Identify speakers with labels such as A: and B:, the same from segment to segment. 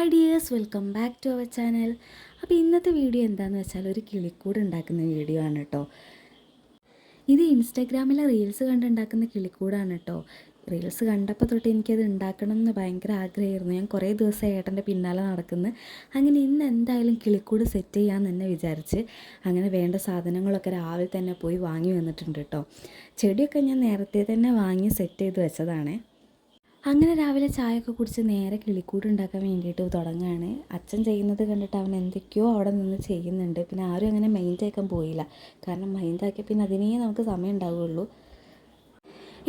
A: Hi dears, welcome back to our channel. അപ്പോൾ ഇന്നത്തെ video എന്താണെന്ന് വെച്ചാൽ ഒരു കിളിക്കൂട് ഉണ്ടാക്കുന്ന വീഡിയോ ആണ് കേട്ടോ. ഇത് ഇൻസ്റ്റാഗ്രാമിലെ റീൽസ് കണ്ടുണ്ടാക്കുന്ന കിളിക്കൂടാണ് കേട്ടോ. റീൽസ് കണ്ടപ്പോൾ തൊട്ട് എനിക്കത് ഉണ്ടാക്കണം എന്ന് ഭയങ്കര ആഗ്രഹമായിരുന്നു. ഞാൻ കുറേ ദിവസം ഏട്ടൻ്റെ പിന്നാലെ നടക്കുന്നു. അങ്ങനെ ഇന്ന് എന്തായാലും കിളിക്കൂട് സെറ്റ് ചെയ്യാമെന്ന് തന്നെ വിചാരിച്ച് അങ്ങനെ വേണ്ട സാധനങ്ങളൊക്കെ രാവിലെ തന്നെ പോയി വാങ്ങി വന്നിട്ടുണ്ട് കേട്ടോ. ചെടിയൊക്കെ ഞാൻ നേരത്തെ തന്നെ വാങ്ങി സെറ്റ് ചെയ്ത് വെച്ചതാണ്. അങ്ങനെ രാവിലെ ചായയൊക്കെ കുടിച്ച് നേരെ കിളിക്കൂട് ഉണ്ടാക്കാൻ വേണ്ടിയിട്ട് തുടങ്ങുകയാണ്. അച്ഛൻ ചെയ്യുന്നത് കണ്ടിട്ട് അവൻ എന്തൊക്കെയോ അവിടെ നിന്ന് ചെയ്യുന്നുണ്ട്. പിന്നെ ആരും അങ്ങനെ മൈൻഡ് ആക്കാൻ പോയില്ല. കാരണം മൈൻഡ് ആക്കിയ പിന്നെ അതിനേ നമുക്ക് സമയം ഉണ്ടാവുകയുള്ളൂ.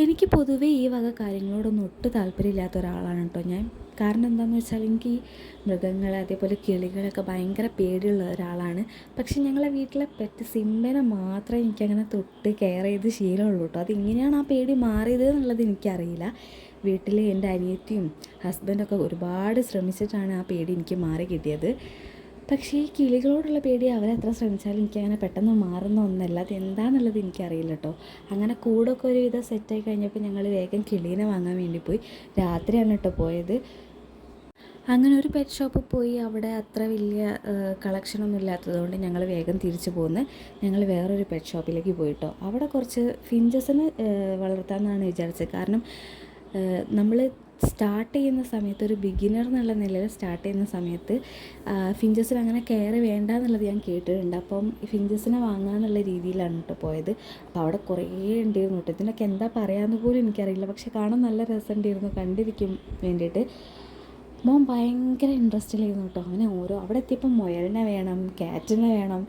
A: എനിക്ക് പൊതുവേ ഈ വക കാര്യങ്ങളോടൊന്നും ഒട്ടും താല്പര്യമില്ലാത്ത ഒരാളാണ് കേട്ടോ ഞാൻ. കാരണം എന്താണെന്ന് വെച്ചാൽ എനിക്ക് മൃഗങ്ങൾ അതേപോലെ കിളികളൊക്കെ ഭയങ്കര പേടിയുള്ള ഒരാളാണ്. പക്ഷെ ഞങ്ങളെ വീട്ടിലെ പെറ്റ് സിംബനെ മാത്രമേ എനിക്കങ്ങനെ തൊട്ട് കെയർ ചെയ്ത് ശീലമുള്ളൂ കേട്ടോ. അതിങ്ങനെയാണ് ആ പേടി മാറിയത് എന്നുള്ളത് എനിക്കറിയില്ല. വീട്ടിൽ എൻ്റെ അനിയത്തിയും ഹസ്ബൻഡൊക്കെ ഒരുപാട് ശ്രമിച്ചിട്ടാണ് ആ പേടി എനിക്ക് മാറി കിട്ടിയത്. പക്ഷേ ഈ കിളികളോടുള്ള പേടി അവരെത്ര ശ്രമിച്ചാലും എനിക്കങ്ങനെ പെട്ടെന്ന് മാറുന്ന ഒന്നല്ല. അത് എന്താണെന്നുള്ളത് എനിക്കറിയില്ല കേട്ടോ. അങ്ങനെ കൂടൊക്കെ ഒരുവിധം സെറ്റായി കഴിഞ്ഞപ്പോൾ ഞങ്ങൾ വേഗം കിളീനെ വാങ്ങാൻ വേണ്ടി പോയി. രാത്രിയാണ് കേട്ടോ പോയത്. അങ്ങനെ ഒരു പെറ്റ് ഷോപ്പിൽ പോയി അവിടെ അത്ര വലിയ കളക്ഷനൊന്നും ഇല്ലാത്തതുകൊണ്ട് ഞങ്ങൾ വേഗം തിരിച്ചു പോന്ന് ഞങ്ങൾ വേറൊരു പെറ്റ് ഷോപ്പിലേക്ക് പോയിട്ടോ. അവിടെ കുറച്ച് ഫിഞ്ചസിനെ വളർത്താമെന്നാണ് വിചാരിച്ചത്. കാരണം നമ്മൾ സ്റ്റാർട്ട് ചെയ്യുന്ന സമയത്ത് ഒരു ബിഗിനർ എന്നുള്ള നിലയിൽ സ്റ്റാർട്ട് ചെയ്യുന്ന സമയത്ത് ഫിഞ്ചസിന് അങ്ങനെ കെയർ വേണ്ട എന്നുള്ളത് ഞാൻ കേട്ടിട്ടുണ്ട്. അപ്പം ഫിഞ്ചസിനെ വാങ്ങാമെന്നുള്ള രീതിയിലാണ് കേട്ടോ പോയത്. അപ്പോൾ അവിടെ കുറേ ഉണ്ടായിരുന്നു കേട്ടോ. ഇതിനൊക്കെ എന്താ പറയാമെന്ന് പോലും എനിക്കറിയില്ല. പക്ഷെ കാണാൻ നല്ല രസമുണ്ടായിരുന്നു കണ്ടിരിക്കും വേണ്ടിയിട്ട്. മോൻ ഭയങ്കര ഇൻട്രസ്റ്റിലായിരുന്നു കേട്ടോ. അവനെ അവിടെ എത്തിയപ്പോൾ മുയലിനെ വേണം, ക്യാറ്റിനെ വേണം,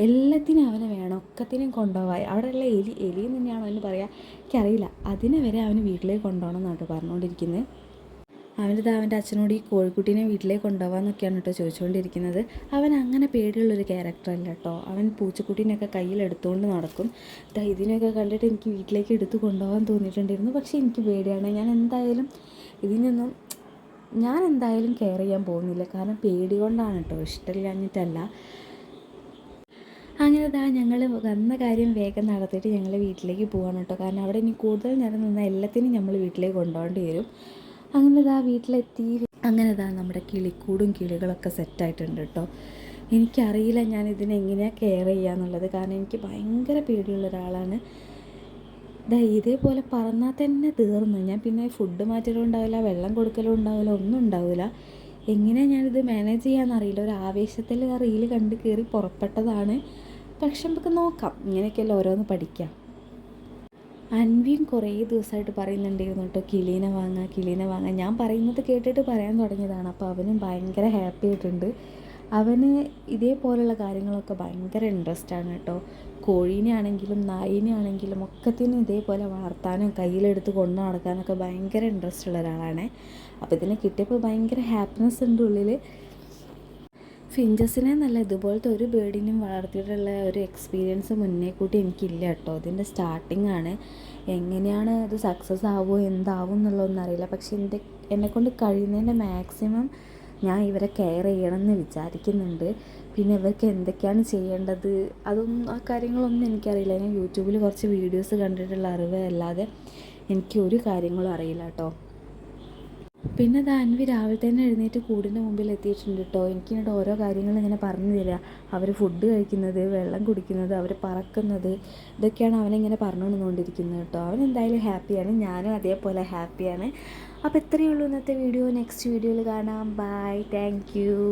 A: എല്ലാത്തിനും അവനെ വേണം, ഒക്കത്തിനും കൊണ്ടുപോകാൻ. അവിടെയുള്ള എലി തന്നെയാണോ അവന് പറയുക എനിക്കറിയില്ല. അതിനെ വരെ അവന് വീട്ടിലേക്ക് കൊണ്ടുപോകണം എന്നാണ് കേട്ടോ പറഞ്ഞുകൊണ്ടിരിക്കുന്നത്. അവൻ്റെ അച്ഛനോട് ഈ കോഴിക്കുട്ടീനെ വീട്ടിലേക്ക് കൊണ്ടുപോകാമെന്നൊക്കെയാണ് കേട്ടോ ചോദിച്ചുകൊണ്ടിരിക്കുന്നത്. അവൻ അങ്ങനെ പേടിയുള്ളൊരു ക്യാരക്ടറല്ല കേട്ടോ. അവൻ പൂച്ചക്കുട്ടീനെയൊക്കെ കയ്യിലെടുത്തുകൊണ്ട് നടക്കും. ഇതിനെയൊക്കെ കണ്ടിട്ട് എനിക്ക് വീട്ടിലേക്ക് എടുത്ത് കൊണ്ടുപോകാൻ തോന്നിയിട്ടുണ്ടായിരുന്നു. പക്ഷേ എനിക്ക് പേടിയാണ്. ഞാൻ എന്തായാലും കെയർ ചെയ്യാൻ പോകുന്നില്ല. കാരണം പേടി കൊണ്ടാണ് കേട്ടോ, ഇഷ്ടമില്ലാഞ്ഞിട്ടല്ല. അങ്ങനെ ഞങ്ങൾ വന്ന കാര്യം വേഗം നടത്തിയിട്ട് ഞങ്ങൾ വീട്ടിലേക്ക് പോകാൻ കേട്ടോ. കാരണം അവിടെ ഇനി കൂടുതൽ നേരം നിന്നാൽ എല്ലാത്തിനും നമ്മൾ വീട്ടിലേക്ക് കൊണ്ടുപോകേണ്ടി വരും. അങ്ങനെ വീട്ടിലെത്തി. അങ്ങനെ നമ്മുടെ കിളിക്കൂടും കിളികളൊക്കെ സെറ്റായിട്ടുണ്ട് കേട്ടോ. എനിക്കറിയില്ല ഞാൻ ഇതിനെങ്ങനെയാണ് കെയർ ചെയ്യുക എന്നുള്ളത്. കാരണം എനിക്ക് ഭയങ്കര പേടിയുള്ള ഒരാളാണ്. ഇതേപോലെ പറന്നാൽ തന്നെ തീർന്നു. ഞാൻ പിന്നെ ഫുഡ് മാറ്റലും ഉണ്ടാവില്ല, വെള്ളം കൊടുക്കലും ഉണ്ടാവില്ല, ഒന്നും ഉണ്ടാവില്ല. എങ്ങനെയാണ് ഞാനിത് മാനേജ് ചെയ്യാമെന്നറിയില്ല. ഒരു ആവേശത്തിൽ ആ റീല് കണ്ട് കയറി പുറപ്പെട്ടതാണ്. പക്ഷെ നമുക്ക് നോക്കാം, ഇങ്ങനെയൊക്കെയല്ല ഓരോന്ന് പഠിക്കാം. അൻവിയും കുറേ ദിവസമായിട്ട് പറയുന്നുണ്ടായിരുന്നു കേട്ടോ കിളീനെ വാങ്ങാം. ഞാൻ പറയുന്നത് കേട്ടിട്ട് പറയാൻ തുടങ്ങിയതാണ്. അപ്പോൾ അവനും ഭയങ്കര ഹാപ്പി ആയിട്ടുണ്ട്. അവന് ഇതേപോലുള്ള കാര്യങ്ങളൊക്കെ ഭയങ്കര ഇൻട്രസ്റ്റാണ് കേട്ടോ. കോഴീനെ ആണെങ്കിലും നായിനെ ആണെങ്കിലും ഒക്കത്തിനും ഇതേപോലെ വളർത്താനും കയ്യിലെടുത്ത് കൊണ്ടു നടക്കാനൊക്കെ ഭയങ്കര ഇൻട്രസ്റ്റ് ഉള്ള ഒരാളാണ്. അപ്പോൾ ഇതിനെ കിട്ടിയപ്പോൾ ഭയങ്കര ഹാപ്പിനെസ് ഉണ്ട് ഉള്ളിൽ. ഫിഞ്ചസിനെ നല്ല ഇതുപോലത്തെ ഒരു ബേർഡിനും വളർത്തിയിട്ടുള്ള ഒരു എക്സ്പീരിയൻസ് മുന്നേ കൂട്ടി എനിക്കില്ല കേട്ടോ. ഇതിൻ്റെ സ്റ്റാർട്ടിംഗ് ആണ്. എങ്ങനെയാണ് അത് സക്സസ് ആവുമോ എന്താവും എന്നുള്ളതൊന്നും അറിയില്ല. പക്ഷേ എന്നെക്കൊണ്ട് കഴിയുന്നതിൻ്റെ മാക്സിമം ഞാൻ ഇവരെ കെയർ ചെയ്യണമെന്ന് വിചാരിക്കുന്നുണ്ട്. പിന്നെ ഇവർക്ക് എന്തൊക്കെയാണ് ചെയ്യേണ്ടത് ആ കാര്യങ്ങളൊന്നും എനിക്കറിയില്ല. ഞാൻ യൂട്യൂബിൽ കുറച്ച് വീഡിയോസ് കണ്ടിട്ടുള്ള അറിവ് അല്ലാതെ എനിക്ക് ഒരു കാര്യങ്ങളും അറിയില്ല കേട്ടോ. പിന്നെ അൻവി രാവിലെ തന്നെ എഴുന്നേറ്റ് കൂടിൻ്റെ മുമ്പിൽ എത്തിയിട്ടുണ്ട് കേട്ടോ. എനിക്കിങ്ങോട്ട് ഓരോ കാര്യങ്ങൾ ഇങ്ങനെ പറഞ്ഞു തരിക. അവർ ഫുഡ് കഴിക്കുന്നത്, വെള്ളം കുടിക്കുന്നത്, അവർ പറക്കുന്നത്, ഇതൊക്കെയാണ് അവനിങ്ങനെ പറഞ്ഞു തന്നുകൊണ്ടിരിക്കുന്നത് കേട്ടോ. അവൻ എന്തായാലും ഹാപ്പിയാണ്, ഞാനും അതേപോലെ ഹാപ്പിയാണ്. അപ്പോൾ ഇത്രയേ ഉള്ളൂ ഇന്നത്തെ വീഡിയോ. നെക്സ്റ്റ് വീഡിയോയിൽ കാണാം. Bye, thank U.